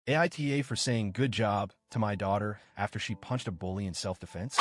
AITA for saying good job to my daughter after she punched a bully in self-defense.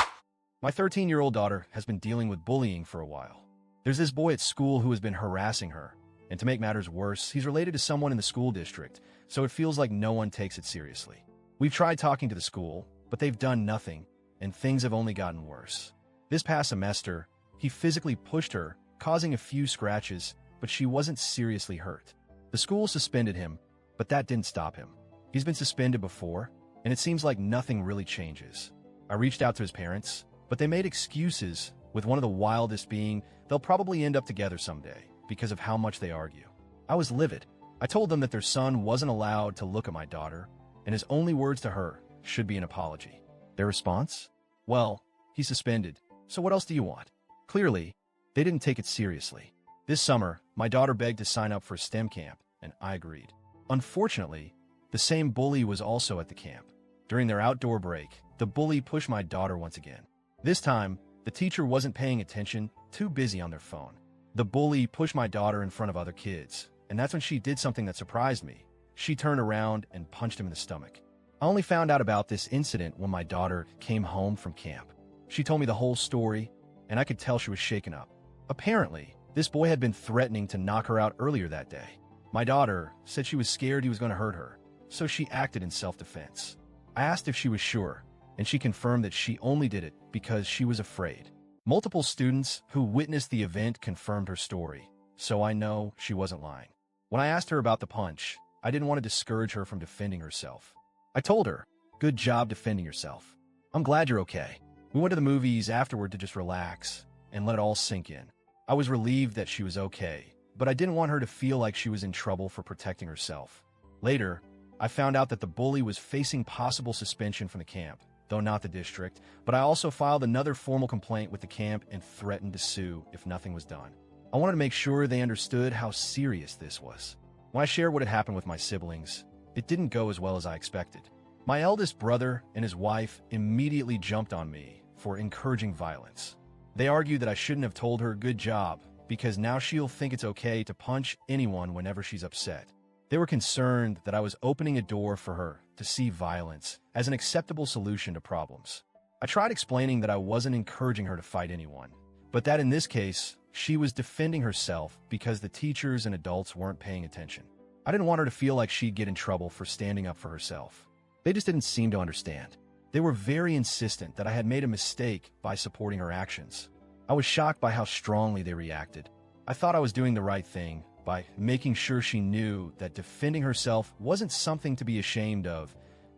My 13-year-old daughter has been dealing with bullying for a while. There's this boy at school who has been harassing her, and to make matters worse, he's related to someone in the school district, so it feels like no one takes it seriously. We've tried talking to the school, but they've done nothing, and things have only gotten worse. This past semester, he physically pushed her, causing a few scratches, but she wasn't seriously hurt. The school suspended him, but that didn't stop him. He's been suspended before, and it seems like nothing really changes. I reached out to his parents, but they made excuses, with one of the wildest being they'll probably end up together someday because of how much they argue. I was livid. I told them that their son wasn't allowed to look at my daughter, and his only words to her should be an apology. Their response? Well, he's suspended, so what else do you want? Clearly, they didn't take it seriously. This summer, my daughter begged to sign up for a STEM camp, and I agreed. Unfortunately, the same bully was also at the camp. During their outdoor break, the bully pushed my daughter once again. This time, the teacher wasn't paying attention, too busy on their phone. The bully pushed my daughter in front of other kids, and that's when she did something that surprised me. She turned around and punched him in the stomach. I only found out about this incident when my daughter came home from camp. She told me the whole story, and I could tell she was shaken up. Apparently, this boy had been threatening to knock her out earlier that day. My daughter said she was scared he was going to hurt her, so she acted in self-defense. I asked if she was sure, and she confirmed that she only did it because she was afraid. Multiple students who witnessed the event confirmed her story, so I know she wasn't lying. When I asked her about the punch, I didn't want to discourage her from defending herself. I told her, "Good job defending yourself. I'm glad you're okay." We went to the movies afterward to just relax and let it all sink in. I was relieved that she was okay, but I didn't want her to feel like she was in trouble for protecting herself. Later, I found out that the bully was facing possible suspension from the camp, though not the district, but I also filed another formal complaint with the camp and threatened to sue if nothing was done. I wanted to make sure they understood how serious this was. When I shared what had happened with my siblings, it didn't go as well as I expected. My eldest brother and his wife immediately jumped on me for encouraging violence. They argued that I shouldn't have told her good job because now she'll think it's okay to punch anyone whenever she's upset. They were concerned that I was opening a door for her to see violence as an acceptable solution to problems. I tried explaining that I wasn't encouraging her to fight anyone, but that in this case, she was defending herself because the teachers and adults weren't paying attention. I didn't want her to feel like she'd get in trouble for standing up for herself. They just didn't seem to understand. They were very insistent that I had made a mistake by supporting her actions. I was shocked by how strongly they reacted. I thought I was doing the right thing by making sure she knew that defending herself wasn't something to be ashamed of,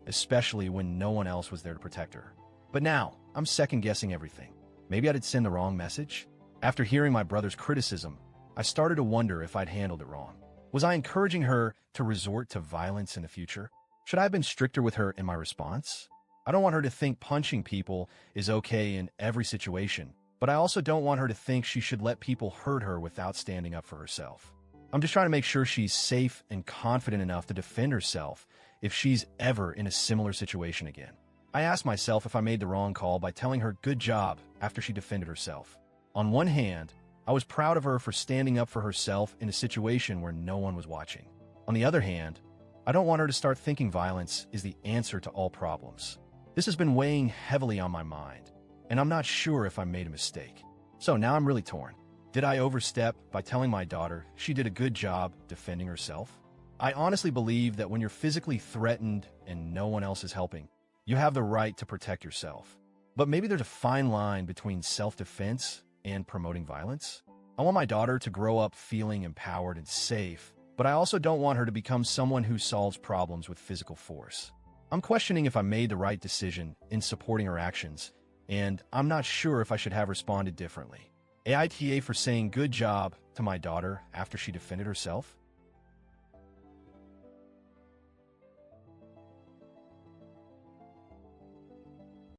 especially when no one else was there to protect her. But now, I'm second-guessing everything. Maybe I did send the wrong message? After hearing my brother's criticism, I started to wonder if I'd handled it wrong. Was I encouraging her to resort to violence in the future? Should I have been stricter with her in my response? I don't want her to think punching people is okay in every situation, but I also don't want her to think she should let people hurt her without standing up for herself. I'm just trying to make sure she's safe and confident enough to defend herself if she's ever in a similar situation again. I asked myself if I made the wrong call by telling her good job after she defended herself. On one hand, I was proud of her for standing up for herself in a situation where no one was watching. On the other hand, I don't want her to start thinking violence is the answer to all problems. This has been weighing heavily on my mind, and I'm not sure if I made a mistake. So now I'm really torn. Did I overstep by telling my daughter she did a good job defending herself? I honestly believe that when you're physically threatened and no one else is helping, you have the right to protect yourself. But maybe there's a fine line between self-defense and promoting violence. I want my daughter to grow up feeling empowered and safe, but I also don't want her to become someone who solves problems with physical force. I'm questioning if I made the right decision in supporting her actions, and I'm not sure if I should have responded differently. AITA for saying good job to my daughter after she defended herself?